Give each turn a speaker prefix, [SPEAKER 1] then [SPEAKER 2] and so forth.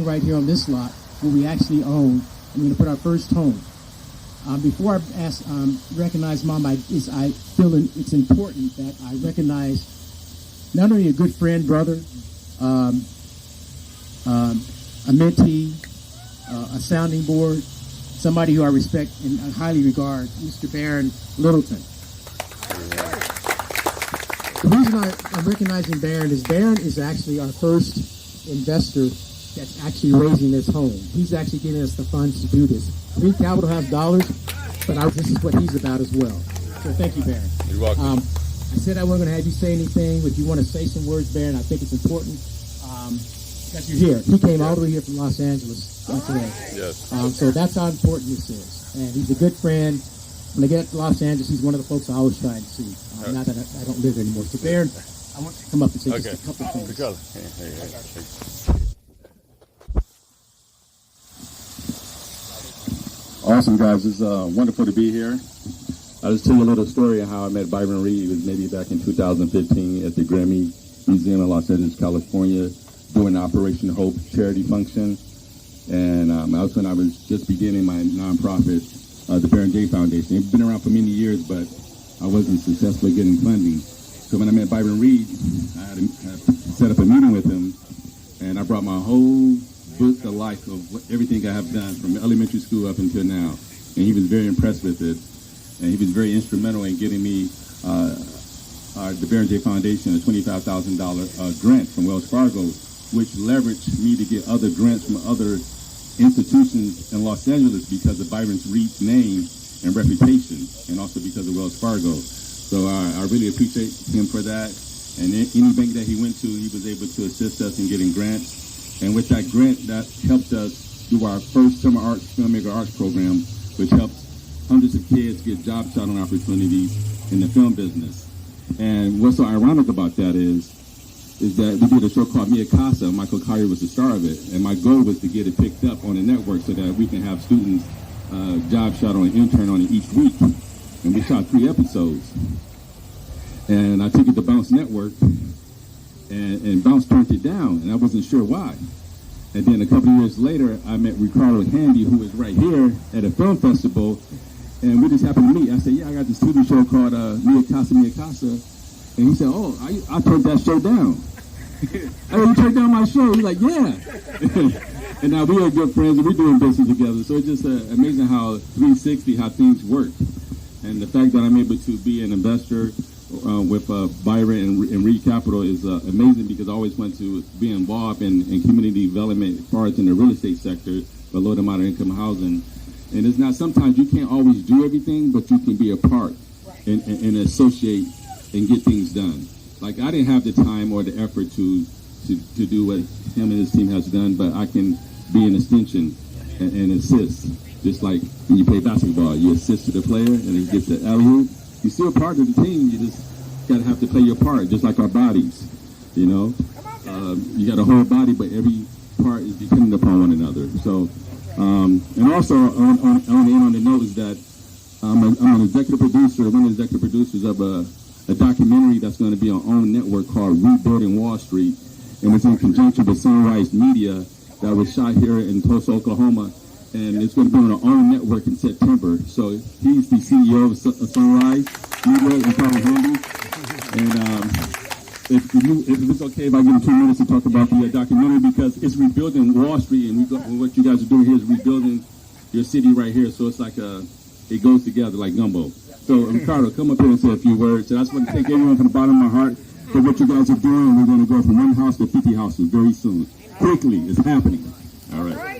[SPEAKER 1] standing right here on this lot where we actually own. I'm going to put our first home. Before I recognize Mom, I feel it's important that I recognize not only a good friend, brother, a mentee, a sounding board, somebody who I respect and highly regard, Mr. Baron Littleton. The reason I'm recognizing Baron is actually our first investor that's actually raising this home. He's actually giving us the funds to do this. Green Capital has dollars, but this is what he's about as well. So thank you, Baron.
[SPEAKER 2] You're welcome.
[SPEAKER 1] I said I wasn't going to have you say anything, but if you want to say some words, Baron, I think it's important that you're here. He came all the way here from Los Angeles today.
[SPEAKER 2] Yes.
[SPEAKER 1] So that's how important this is. And he's a good friend. When I get to Los Angeles, he's one of the folks I always try to see. Now that I don't live anymore. So, Baron, I want you to come up and say just a couple things.
[SPEAKER 2] Ricarlo.
[SPEAKER 3] Awesome, guys. It's wonderful to be here. I'll just tell you a little story of how I met Byron Reed. It was maybe back in 2015 at the Grammy Museum in Los Angeles, California, doing Operation Hope charity function. And that was when I was just beginning my nonprofit, the Baron Jay Foundation. It's been around for many years, but I wasn't successful at getting funding. So when I met Byron Reed, I had set up a meeting with him, and I brought my whole book to life of everything I have done from elementary school up until now. And he was very impressed with it. And he was very instrumental in getting me the Baron Jay Foundation a $25,000 grant from Wells Fargo, which leveraged me to get other grants from other institutions in Los Angeles because of Byron Reed's name and reputation, and also because of Wells Fargo. So I really appreciate him for that. And any bank that he went to, he was able to assist us in getting grants. And with that grant, that helped us do our first summer arts, filmmaker arts program, which helped hundreds of kids get job shadowing opportunities in the film business. And what's so ironic about that is that we did a show called CAsa MI. Michael Collier was the star of it. And my goal was to get it picked up on the network so that we can have students job shadow and intern on it each week. And we shot 3 episodes. And I took it to Bounce Network, and Bounce turned it down, and I wasn't sure why. And then a couple of years later, I met Ricarlo Handy, who is right here at a film festival, and we just happened to meet. I said, yeah, I got this TV show called CAsa MI. And he said, oh, I turned that show down. I mean, you turned down my show? He's like, yeah. And now we are good friends, and we're doing business together. So it's just amazing how 360, how things work. And the fact that I'm able to be an investor with Byron and Reed Capital is amazing, because I always want to be involved in community development as far as in the real estate sector, but low to moderate income housing. And it's not, sometimes you can't always do everything, but you can be a part and associate and get things done. Like, I didn't have the time or the effort to do what him and his team has done, but I can be an extension and assist. Just like when you play basketball, you assist to the player and it gets the alley-oop. You're still part of the team. You just got to have to play your part, just like our bodies. You know, you got a whole body, but every part is dependent upon one another. So, and also on the note is that I'm an executive producer, one of the executive producers of a documentary that's going to be on our own network called Rebuilding Wall Street, and it's in conjunction with SunWise Media that was shot here in Tulsa, Oklahoma. And it's going to be on our own network in September. So he's the CEO of SunWise Media, Ricarlo Handy. And if it's okay if I give him 2 minutes to talk about the documentary, because it's rebuilding Wall Street, and what you guys are doing here is rebuilding your city right here. So it's like it goes together like gumbo. So Ricardo, come up here and say a few words. And I just want to thank everyone from the bottom of my heart for what you guys are doing. We're going to go from 1 house to 50 houses very soon. Quickly, it's happening. All right.